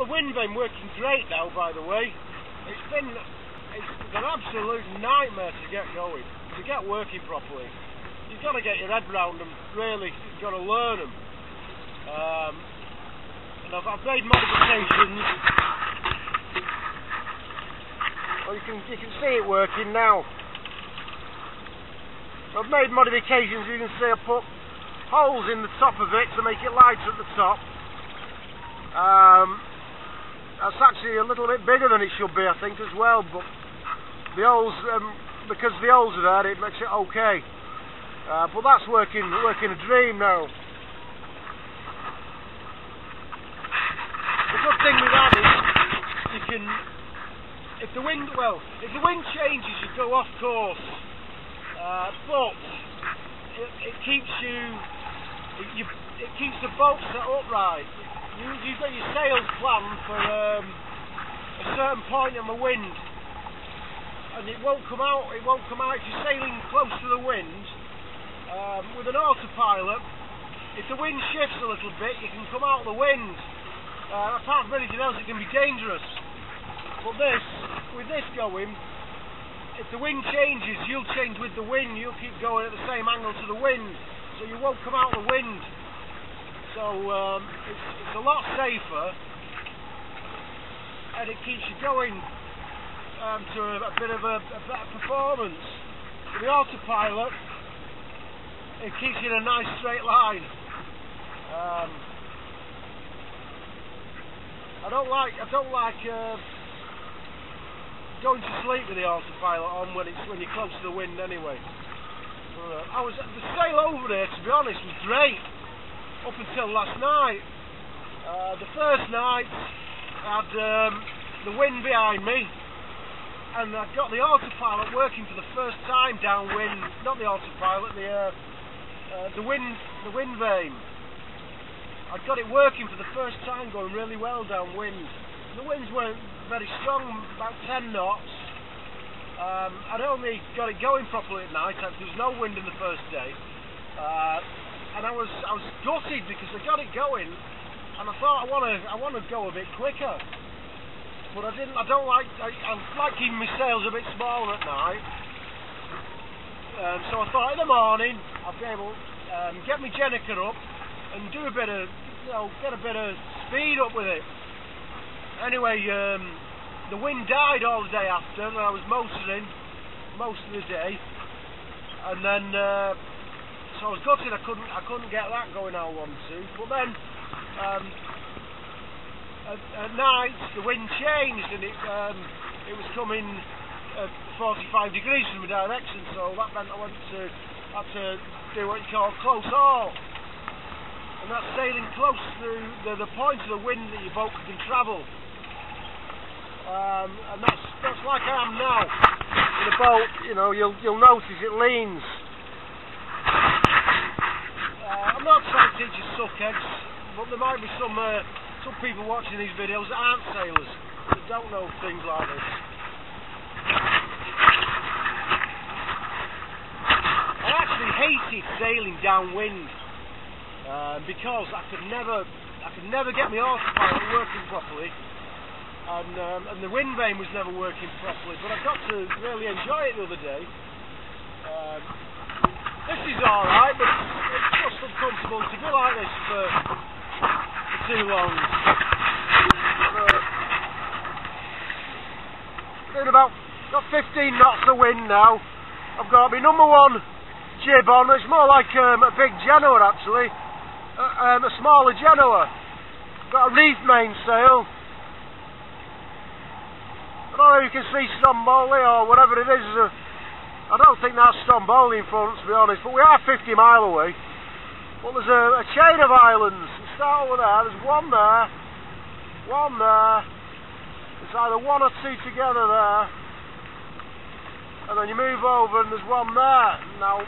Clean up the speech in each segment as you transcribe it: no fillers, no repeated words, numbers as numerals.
the wind vane working great now, by the way. It's an absolute nightmare to get going, to get working properly. You've got to get your head round them, really. You've got to learn them. And I've made modifications. Well, you can see it working now. I've made modifications. You can see I put holes in the top of it to make it lighter at the top. That's actually a little bit bigger than it should be, I think, as well. But the holes, because the holes are there, it makes it okay. But that's working a dream now. The good thing with that is you can, if the wind changes, you go off course. But it keeps it keeps the boat set upright. You've got your sails planned for a certain point in the wind, and it won't come out. It won't come out if you're sailing close to the wind. With an autopilot, if the wind shifts a little bit, you can come out of the wind. Apart from anything else, it can be dangerous. But with this going, if the wind changes, you'll change with the wind. You'll keep going at the same angle to the wind, so you won't come out of the wind. So it's a lot safer, and it keeps you going to a bit of a better performance. With the autopilot, it keeps you in a nice straight line. I don't like going to sleep with the autopilot on when you're close to the wind anyway. The sail over there, to be honest, was great up until last night. The first night I had the wind behind me, and I got the autopilot working for the first time downwind. Not the autopilot, the wind vane. I got it working for the first time, going really well downwind. The winds weren't very strong, about 10 knots. I'd only got it going properly at night. There was no wind in the first day, and I was gutted because I got it going, and I thought I want to go a bit quicker, but I didn't. I like keeping my sails a bit smaller at night, so I thought in the morning I'll be able to get my Jenica up and do a bit of, get a bit of speed up with it. Anyway, the wind died all the day after, and I was motoring most of the day, and then so I was gutted I couldn't get that going how I wanted to. But then at night the wind changed, and it was coming at 45 degrees from the direction, so that meant I had to do what you call close haul. And that's sailing close to the point of the wind that your boat can travel. And that's like I am now. In the boat, you'll notice it leans. I'm not trying to teach you suck eggs, but there might be some people watching these videos that aren't sailors, that don't know things like this. I actually hated sailing downwind. Because I could never get my autopilot working properly, and the wind vane was never working properly. But I got to really enjoy it the other day. This is all right, but it's just uncomfortable to go like this for too long. Got 15 knots of wind now. I've got my number one jib on. It's more like a big Genoa actually. A smaller Genoa. Got a reef mainsail. I don't know if you can see Stomboli or whatever it is. I don't think that's Stomboli in front, to be honest, but we are 50 miles away. But there's a chain of islands. You start over there, there's one there, one there. It's either one or two together there. And then you move over and there's one there. Now,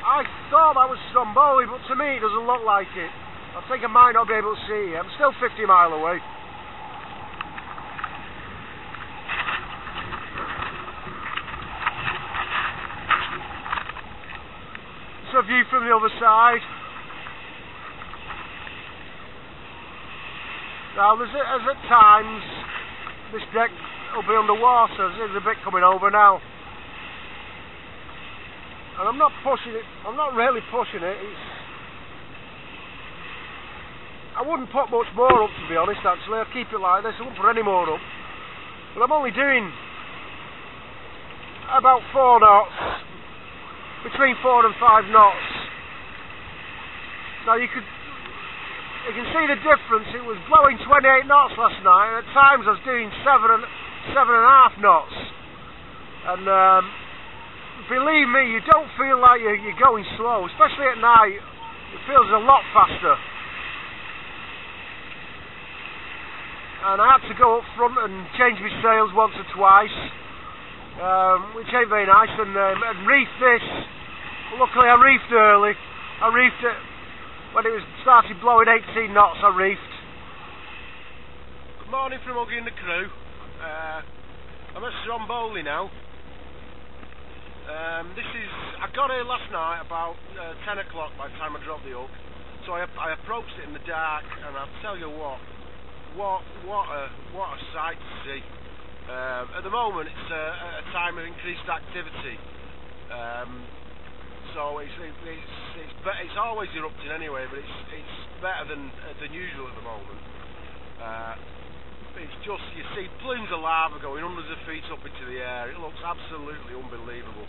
I thought that was Stomboli, but to me it doesn't look like it. I think I might not be able to see it. I'm still 50 miles away. It's a view from the other side. Now, as at times, this deck will be underwater. There's a bit coming over now. And I'm not pushing it, I'm not really pushing it. I wouldn't put much more up, to be honest, actually. I'll keep it like this, I wouldn't put any more up. But I'm only doing about 4 knots, between 4 and 5 knots. Now you can see the difference. It was blowing 28 knots last night, and at times I was doing 7.5 knots. And believe me, you don't feel like you're going slow, especially at night. It feels a lot faster. And I had to go up front and change my sails once or twice, which ain't very nice, and reef this. Luckily I reefed early. I reefed it when it started blowing 18 knots. I reefed. Good morning from Huggy and the crew. I'm at Stomboli now. I got here last night about 10 o'clock by the time I dropped the hook. So I approached it in the dark, and I'll tell you what a sight to see. At the moment it's a time of increased activity. So it's always erupting anyway, but it's better than usual at the moment. It's just, you see plumes of lava going hundreds of feet up into the air. It looks absolutely unbelievable.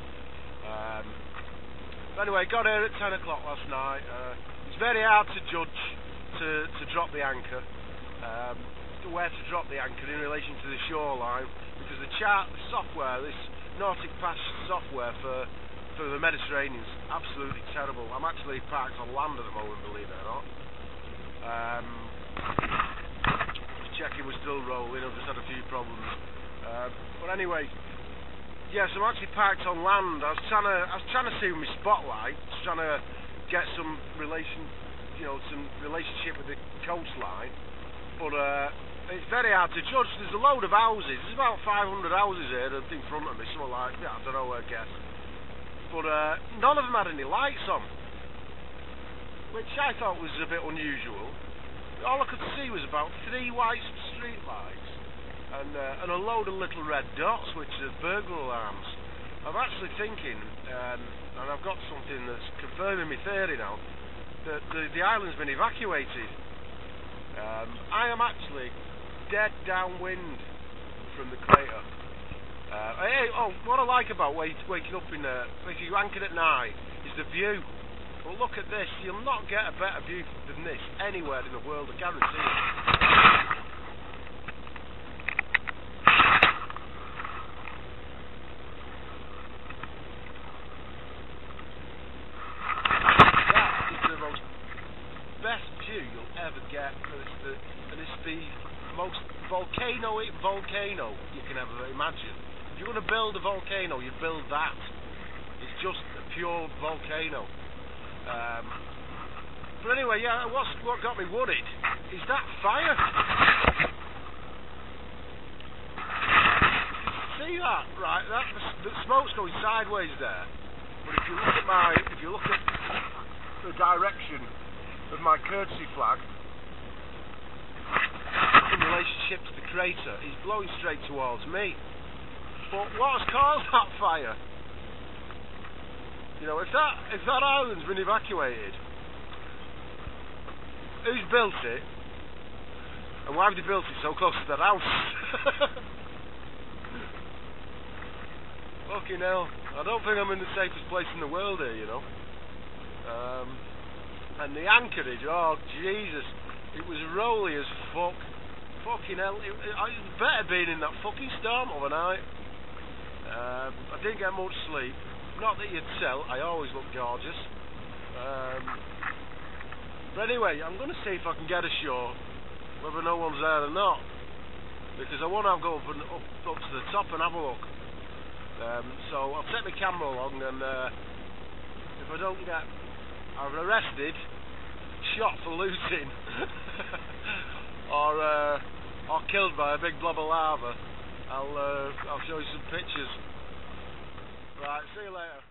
But anyway, got here at 10 o'clock last night. It's very hard to judge to drop the anchor, where to drop the anchor in relation to the shoreline, because the software, this Nautic Pass software for the Mediterranean is absolutely terrible. I'm actually parked on land at the moment, believe it or not. Checking we're still rolling. I've just had a few problems. But anyway, yes, I'm actually parked on land. I was trying to see with my spotlight, trying to get some relationship with the coastline. But it's very hard to judge. There's a load of houses. There's about 500 houses here in front of me. Something like that. I don't know, I guess. But none of them had any lights on, which I thought was a bit unusual. All I could see was about 3 white street lights and a load of little red dots, which are burglar alarms. I'm actually thinking, and I've got something that's confirming my theory now, that the island's been evacuated. I am actually dead downwind from the crater. What I like about waking up if you anchored at night, is the view. Well, look at this. You'll not get a better view than this anywhere in the world, I guarantee it. That is the best view you'll ever get, and it's the most volcano you can ever imagine. If you're going to build a volcano, you build that. It's just a pure volcano. But anyway, yeah, what got me worried is that fire. See that? Right, the smoke's going sideways there. But if you look at the direction of my courtesy flag in relationship to the crater, it's blowing straight towards me. But what has caused that fire? You know, if that island's been evacuated, who's built it, and why have they built it so close to their house? Fucking hell, I don't think I'm in the safest place in the world here, you know. And the anchorage, oh Jesus, it was rolly as fuck. Fucking hell, it better been in that fucking storm overnight. I didn't get much sleep. Not that you'd tell, I always look gorgeous. But anyway, I'm going to see if I can get ashore, whether no one's there or not, because I want to go up to the top and have a look. So I'll take my camera along, and if I don't get arrested, shot for looting, or killed by a big blob of lava, I'll show you some pictures. Right, see you later.